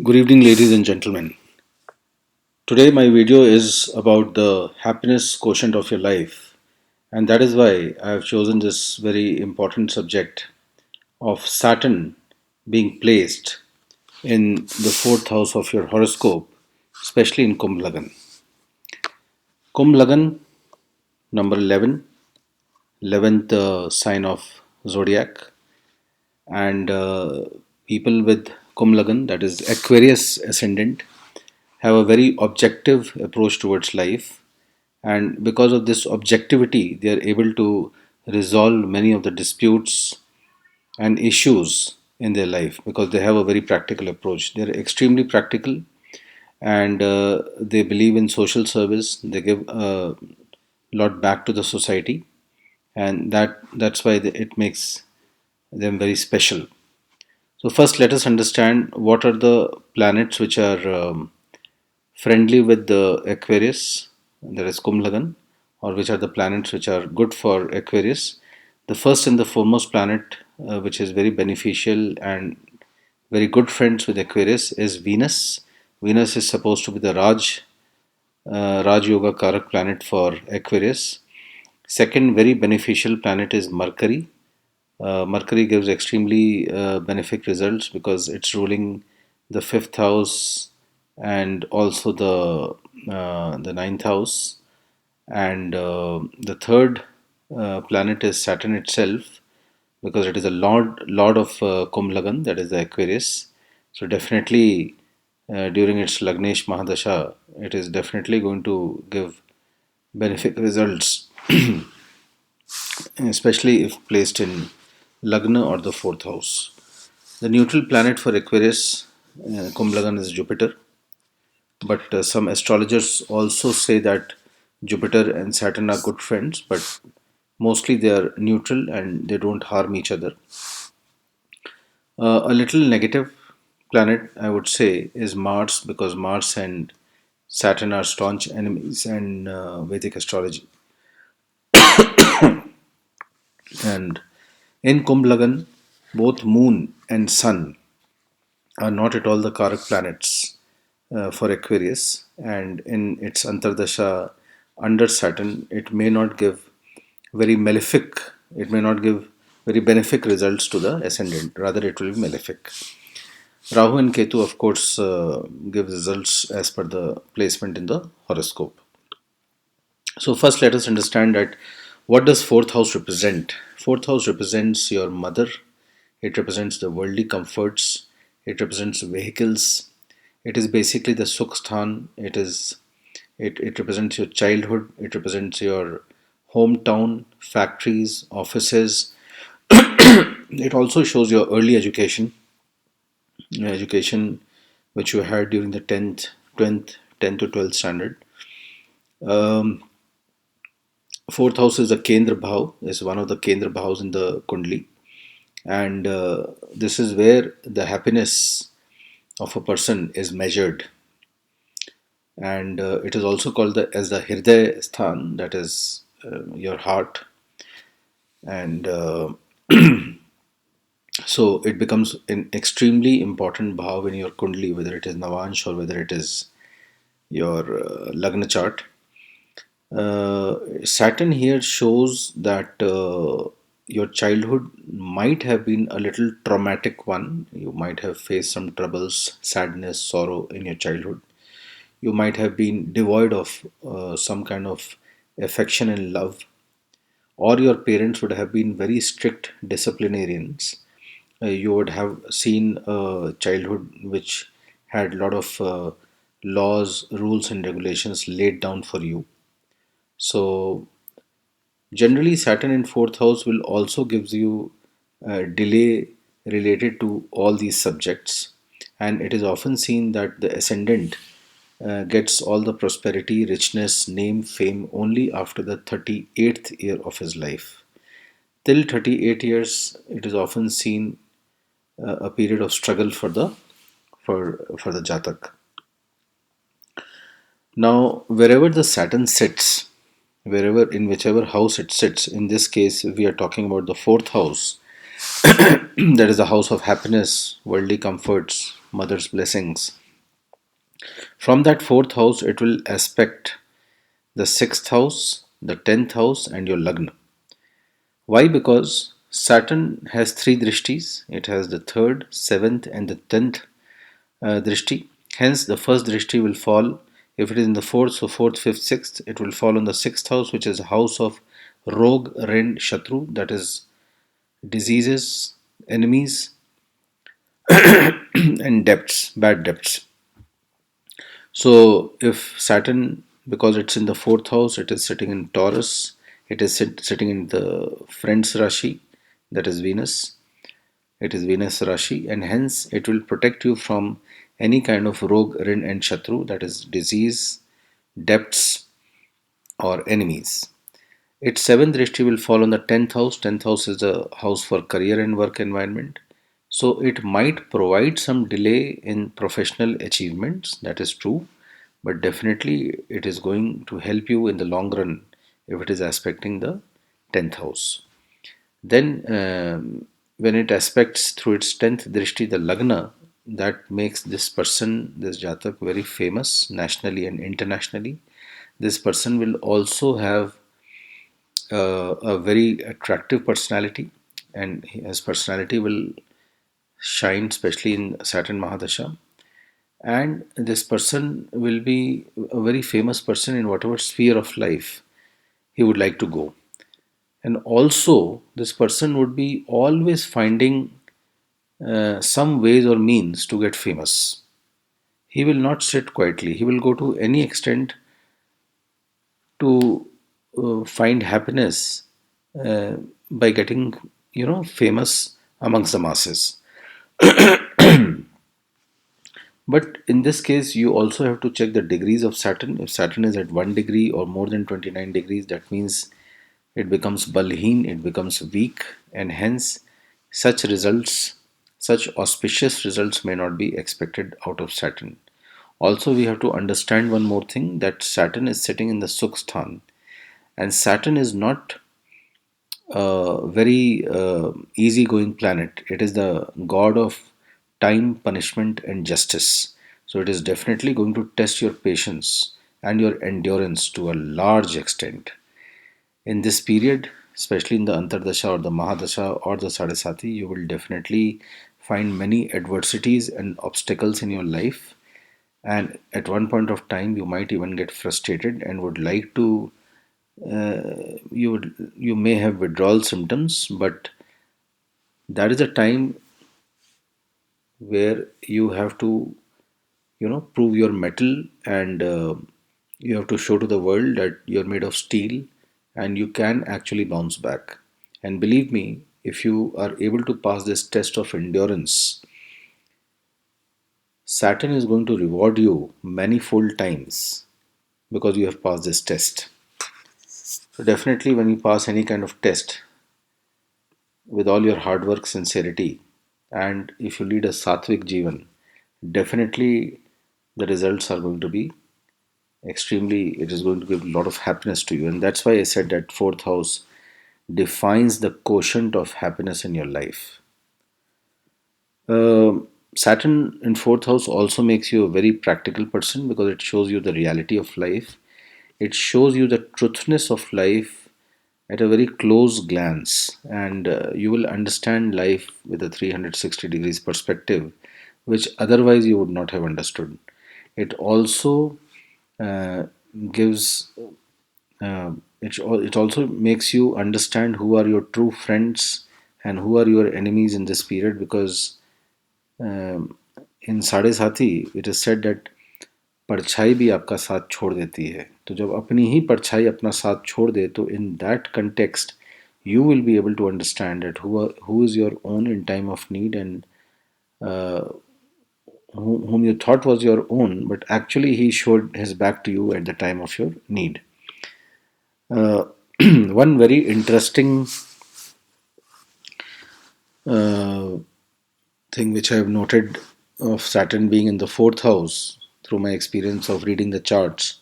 Good evening, ladies and gentlemen. Today, my video is about the happiness quotient of your life, and that is why I have chosen this very important subject of Saturn being placed in the fourth house of your horoscope, especially in Kumbh Lagna. Kumbh Lagna, number 11, 11th sign of zodiac, and people with Kumbh Lagna, that is Aquarius ascendant, have a very objective approach towards life, and because of this objectivity they are able to resolve many of the disputes and issues in their life because they have a very practical approach. They are extremely practical, and they believe in social service. They give a lot back to the society, and that's why it makes them very special. So first, let us understand what are the planets which are friendly with the Aquarius, that is Kumbh Lagna, or which are the planets which are good for Aquarius. The first and the foremost planet, which is very beneficial and very good friends with Aquarius, is Venus. Venus is supposed to be the Raj Yoga Karak planet for Aquarius. Second, very beneficial planet is Mercury. Mercury gives extremely benefic results because it's ruling the fifth house and also the ninth house. And the third planet is Saturn itself because it is a lord of Kumbh Lagna, that is the Aquarius. So definitely during its Lagnesh Mahadasha, it is definitely going to give benefic results, especially if placed in Lagna or the fourth house. The neutral planet for Aquarius, Kumbh Lagna, is Jupiter, but some astrologers also say that Jupiter and Saturn are good friends, but mostly they are neutral and they don't harm each other. A little negative planet, I would say, is Mars because Mars and Saturn are staunch enemies in Vedic astrology. And in Kumbh Lagna, both Moon and Sun are not at all the Karak planets for Aquarius, and in its Antardasha under Saturn, it may not give very malefic, it may not give very benefic results to the ascendant, rather, it will be malefic. Rahu and Ketu, of course, give results as per the placement in the horoscope. So first, let us understand that what does fourth house represent? Fourth house represents your mother. It represents the worldly comforts. It represents vehicles. It is basically the Sukhsthan. It represents your childhood. It represents your hometown, factories, offices. It also shows your early education which you had during the 10th to 12th standard. Um, Fourth house is the Kendra Bhav, is one of the Kendra Bhavs in the Kundli. And this is where the happiness of a person is measured. And it is also called as the Hriday Sthan, that is your heart. And so it becomes an extremely important bhav in your Kundli, whether it is Navansh or whether it is your Lagna chart. Saturn here shows that your childhood might have been a little traumatic one. You might have faced some troubles, sadness, sorrow in your childhood. You might have been devoid of some kind of affection and love, or your parents would have been very strict disciplinarians. You would have seen a childhood which had a lot of laws, rules, and regulations laid down for you. So generally, Saturn in fourth house will also gives you delay related to all these subjects, and it is often seen that the ascendant gets all the prosperity, richness, name, fame only after the 38th year of his life. Till 38 years, it is often seen a period of struggle for the Jatak. Now, wherever the Saturn sits, wherever in whichever house it sits, in this case, we are talking about the fourth house. That is the house of happiness, worldly comforts, mother's blessings. From that fourth house, it will aspect the sixth house, the 10th house, and your Lagna. Why? Because Saturn has three drishtis. It has the third, seventh, and the 10th drishti. Hence, the first drishti will fall if it is in the fourth, so fourth, fifth, sixth. It will fall on the sixth house, which is a house of Rog, Ren, Shatru, that is diseases, enemies, and debts, bad debts. So, if Saturn, because it's in the fourth house, it is sitting in Taurus, it is sitting in the Friends Rashi, that is Venus. It is Venus Rashi, and hence it will protect you from any kind of Rog, Rin, and Shatru, that is disease, debts, or enemies. Its seventh drishti will fall on the 10th house. 10th house is a house for career and work environment. So it might provide some delay in professional achievements, that is true, but definitely it is going to help you in the long run if it is aspecting the 10th house. Then, when it aspects through its 10th drishti, the Lagna, that makes this person, this Jatak, very famous nationally and internationally. This person will also have a very attractive personality, and his personality will shine, especially in Saturn Mahadasha. And this person will be a very famous person in whatever sphere of life he would like to go. And also, this person would be always finding some ways or means to get famous. He will not sit quietly. He will go to any extent to find happiness uh, by getting, famous amongst the masses. But in this case, you also have to check the degrees of Saturn. If Saturn is at 1 degree or more than 29 degrees, that means it becomes balheen, it becomes weak, and hence such results, such auspicious results may not be expected out of Saturn. Also, we have to understand one more thing, that Saturn is sitting in the Sukhsthan, and Saturn is not a very easygoing planet. It is the god of time, punishment, and justice. So, it is definitely going to test your patience and your endurance to a large extent. In this period, especially in the Antardasha or the Mahadasha or the Sadasati, you will definitely find many adversities and obstacles in your life. And at one point of time, you might even get frustrated and would like to. You may have withdrawal symptoms, but that is a time where you have to, prove your mettle, and you have to show to the world that you're made of steel and you can actually bounce back. And believe me, if you are able to pass this test of endurance, Saturn is going to reward you manifold times because you have passed this test. So definitely, when you pass any kind of test with all your hard work, sincerity, and if you lead a sattvic jivan, definitely the results are going to be extremely, it is going to give a lot of happiness to you. And that's why I said that fourth house defines the quotient of happiness in your life. Saturn in fourth house also makes you a very practical person because it shows you the reality of life. It shows you the truthness of life at a very close glance, and you will understand life with a 360 degrees perspective, which otherwise you would not have understood. It also uh, gives it also makes you understand who are your true friends and who are your enemies in this period, because um, in साढ़े साथी it is said that परछाई भी आपका साथ छोड़ देती है. तो जब अपनी ही परछाई अपना साथ छोड़ दे, तो in that context you will be able to understand that who is your own in time of need, and uh, whom you thought was your own, but actually he showed his back to you at the time of your need. Uh, one very interesting uh, thing which I have noted of Saturn being in the fourth house through my experience of reading the charts,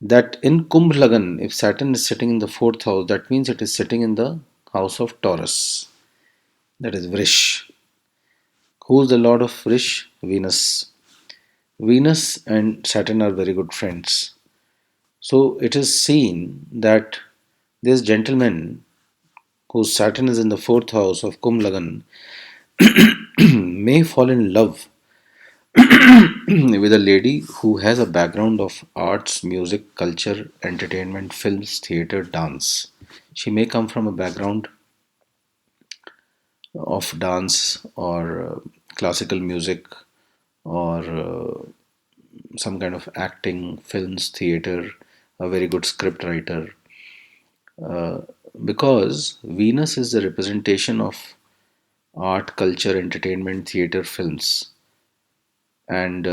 that in Kumbh Lagna, if Saturn is sitting in the fourth house, that means it is sitting in the house of Taurus. that is Vrish. Who's the lord of Vrish? Venus. Venus and Saturn are very good friends. So it is seen that this gentleman whose Saturn is in the fourth house of Kumbh Lagna may fall in love with a lady who has a background of arts, music, culture, entertainment, films, theatre, dance. She may come from a background of dance or classical music or some kind of acting, films, theatre, a very good script writer. Uh, because Venus is the representation of art, culture, entertainment, theatre, films. And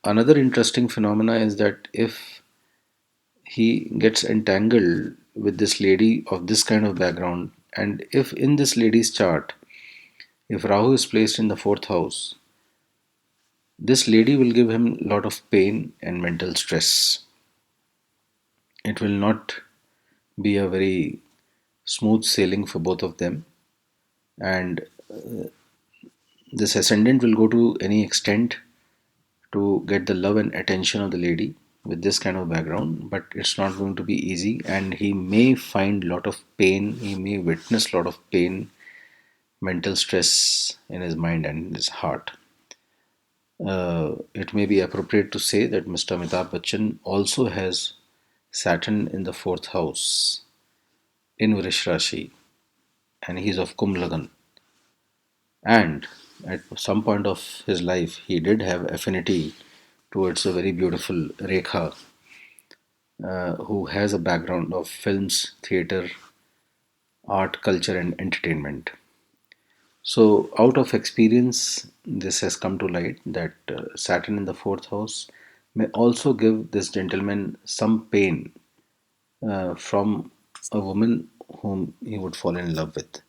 another interesting phenomena is that if he gets entangled with this lady of this kind of background, and if in this lady's chart, if Rahu is placed in the fourth house, this lady will give him a lot of pain and mental stress. It will not be a very smooth sailing for both of them, and this ascendant will go to any extent to get the love and attention of the lady with this kind of background, but it's not going to be easy, and he may find a lot of pain, he may witness a lot of pain, mental stress in his mind and his heart. It may be appropriate to say that Mr. Amitabh Bachchan also has Saturn in the fourth house in Vrish Rashi, and he's of Kumbh Lagna. And at some point of his life, he did have affinity towards a very beautiful Rekha, who has a background of films, theatre, art, culture, and entertainment. So, out of experience, this has come to light that Saturn in the fourth house may also give this gentleman some pain from a woman whom he would fall in love with.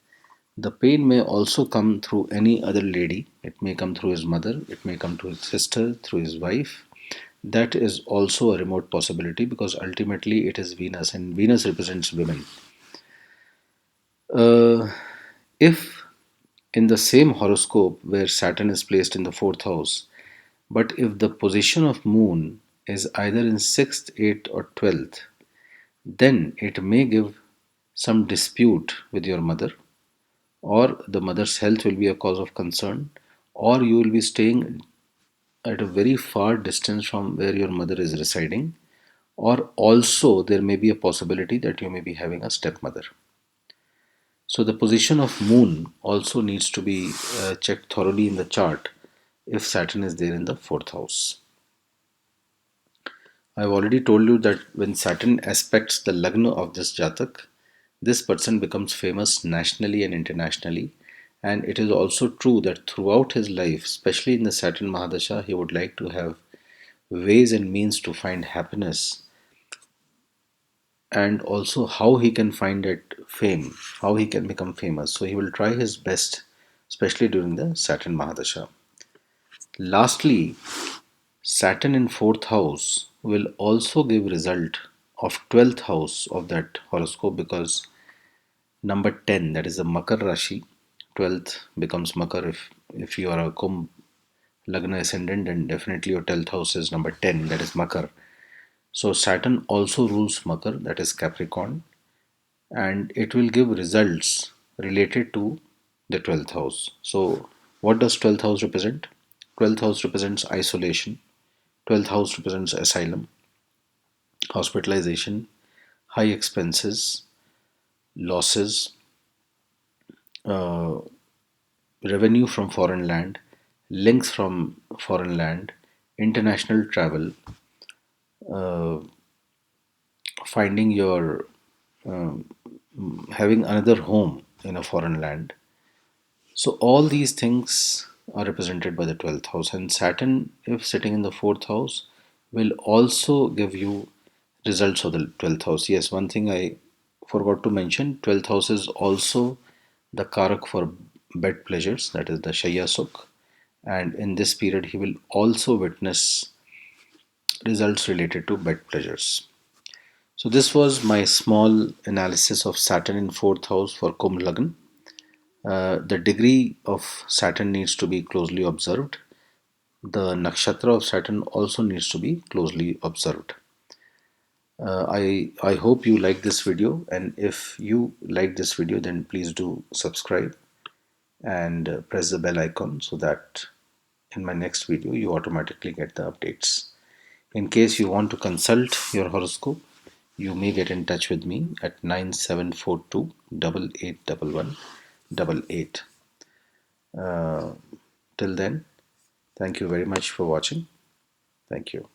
The pain may also come through any other lady. It may come through his mother, it may come through his sister, through his wife. That is also a remote possibility because ultimately it is Venus, and Venus represents women. Uh, if in the same horoscope where Saturn is placed in the fourth house, but if the position of Moon is either in sixth, eighth, or 12th, then it may give some dispute with your mother, or the mother's health will be a cause of concern, or you will be staying at a very far distance from where your mother is residing, or also there may be a possibility that you may be having a stepmother. So the position of Moon also needs to be checked thoroughly in the chart if Saturn is there in the fourth house. I've already told you that when Saturn aspects the Lagna of this Jatak, this person becomes famous nationally and internationally. And it is also true that throughout his life, especially in the Saturn Mahadasha, he would like to have ways and means to find happiness, and also how he can find it fame, how he can become famous. So he will try his best, especially during the Saturn Mahadasha. Lastly, Saturn in fourth house will also give result of 12th house of that horoscope because number 10, that is the Makar Rashi, 12th becomes Makar. If you are a Kumbh Lagna ascendant, then definitely your 12th house is number 10, that is Makar. So Saturn also rules Makar, that is Capricorn, and it will give results related to the 12th house. So, what does 12th house represent? 12th house represents isolation, 12th house represents asylum, hospitalization, high expenses, losses, uh, revenue from foreign land, links from foreign land, international travel, uh, finding your um, having another home in a foreign land. So all these things are represented by the 12th house, and Saturn, if sitting in the fourth house, will also give you results of the 12th house. Yes, one thing I forgot to mention, 12th house is also the Karak for bed pleasures, that is the Shaya Sukh, and in this period he will also witness results related to bed pleasures. So this was my small analysis of Saturn in fourth house for Kumbh Lagna. The degree of Saturn needs to be closely observed. The nakshatra of Saturn also needs to be closely observed. I hope you like this video, and if you like this video, then please do subscribe and press the bell icon so that in my next video you automatically get the updates. In case you want to consult your horoscope, you may get in touch with me at 9742 8811 Till then, thank you very much for watching. Thank you.